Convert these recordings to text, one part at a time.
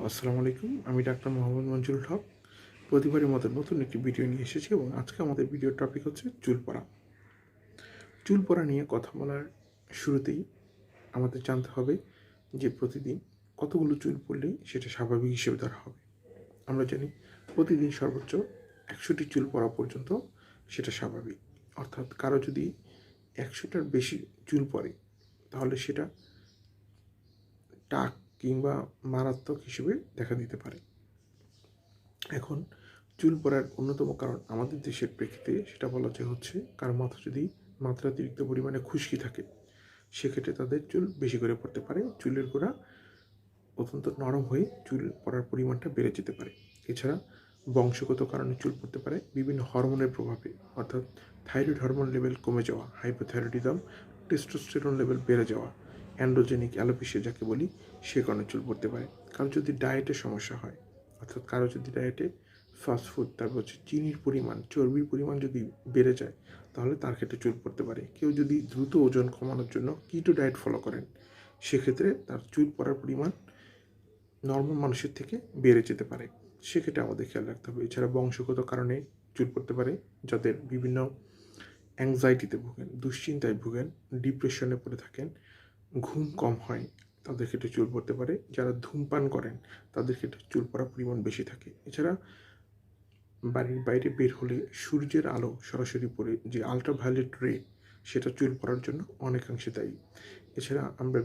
আসসালামু আলাইকুম। আমি ডাক্তার মহম্মদ মঞ্জুরুল হক। প্রতিবারের মতো নতুন একটি ভিডিও নিয়ে এসেছি এবং আজকে আমাদের ভিডিওর টপিক হচ্ছে চুল পড়া। চুল পড়া নিয়ে কথা বলার শুরুতেই আমাদের জানতে হবে যে প্রতিদিন কতগুলো চুল পড়লেই সেটা স্বাভাবিক হিসেবে ধরা হবে। আমরা জানি প্রতিদিন সর্বোচ্চ 100টি চুল পড়া পর্যন্ত সেটা স্বাভাবিক। অর্থাৎ কারো যদি 100টার বেশি চুল পড়ে তাহলে সেটা টাক কিংবা মারাত্মক হিসেবে দেখা দিতে পারে। এখন চুল পড়ার অন্যতম কারণ আমাদের দেশের প্রেক্ষিতে সেটা বলা যায় হচ্ছে কারো মাথা যদি মাত্রাতিরিক্ত পরিমাণে খুশকি থাকে সেক্ষেত্রে তাদের চুল বেশি করে পড়তে পারে, চুলের গোড়া অত্যন্ত নরম হয়ে চুল পড়ার পরিমাণটা বেড়ে যেতে পারে। এছাড়া বংশগত কারণে চুল পড়তে পারে, বিভিন্ন হরমোনের প্রভাবে অর্থাৎ থাইরয়েড হরমোন লেভেল কমে যাওয়া, হাইপোথাইরয়েডিজম, টেস্টোস্টেরন লেভেল বেড়ে যাওয়া, অ্যান্ড্রোজেনিক অ্যালোপেশিয়া যাকে বলি সে কারণে চুল পড়তে পারে। কারো যদি ডায়েটের সমস্যা হয় অর্থাৎ কারো যদি ডায়েটে ফাস্টফুড তারপর হচ্ছে চিনির পরিমাণ, চর্বির পরিমাণ যদি বেড়ে যায় তাহলে তার ক্ষেত্রে চুল পড়তে পারে। কেউ যদি দ্রুত ওজন কমানোর জন্য কিটো ডায়েট ফলো করেন সেক্ষেত্রে তার চুল পড়ার পরিমাণ নর্মাল মানুষের থেকে বেড়ে যেতে পারে, সেক্ষেত্রে আমাদের খেয়াল রাখতে হবে। এছাড়া বংশগত কারণে চুল পড়তে পারে, যাদের বিভিন্ন অ্যাংজাইটিতে ভোগেন, দুশ্চিন্তায় ভোগেন, ডিপ্রেশনে পড়ে থাকেন, ঘুম কম হয় তাদের ক্ষেত্রে চুল পড়তে পারে, যারা ধূমপান করেন তাদের ক্ষেত্রে চুল পড়ার পরিমাণ বেশি থাকে। এছাড়া বাড়ির বাইরে বের হলে সূর্যের আলো সরাসরি পড়ে যে আলট্রাভায়োলেট রে সেটা চুল পড়ার জন্য অনেকাংশে দায়ী। এছাড়া আমরা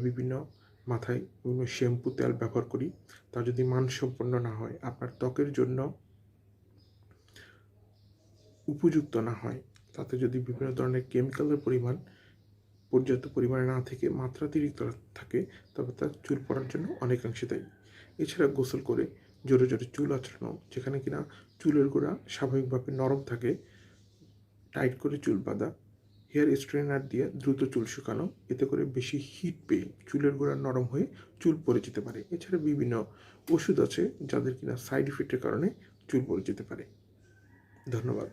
মাথায় বিভিন্ন শ্যাম্পু তেল ব্যবহার করি, তা যদি মানসম্পন্ন না হয়, আপনার ত্বকের জন্য উপযুক্ত না হয়, তাতে যদি বিভিন্ন ধরনের কেমিক্যালের পরিমাণ পর্যাপ্ত পরিমাণে না থেকে মাত্রাতিরিক্ত থাকে তবে তার চুল পড়ার জন্য অনেকাংশে দায়ী। এছাড়া গোসল করে জোরে জোরে চুল আঁচড়ানো, যেখানে কিনা চুলের গোড়া স্বাভাবিকভাবে নরম থাকে, টাইট করে চুল বাঁধা, হেয়ার স্ট্রেনার দিয়ে দ্রুত চুল শুকানো, এতে করে বেশি হিট পেয়ে চুলের গোড়া নরম হয়ে চুল পড়ে যেতে পারে। এছাড়া বিভিন্ন ওষুধ আছে যাদের কিনা সাইড ইফেক্টের কারণে চুল পড়ে যেতে পারে। ধন্যবাদ।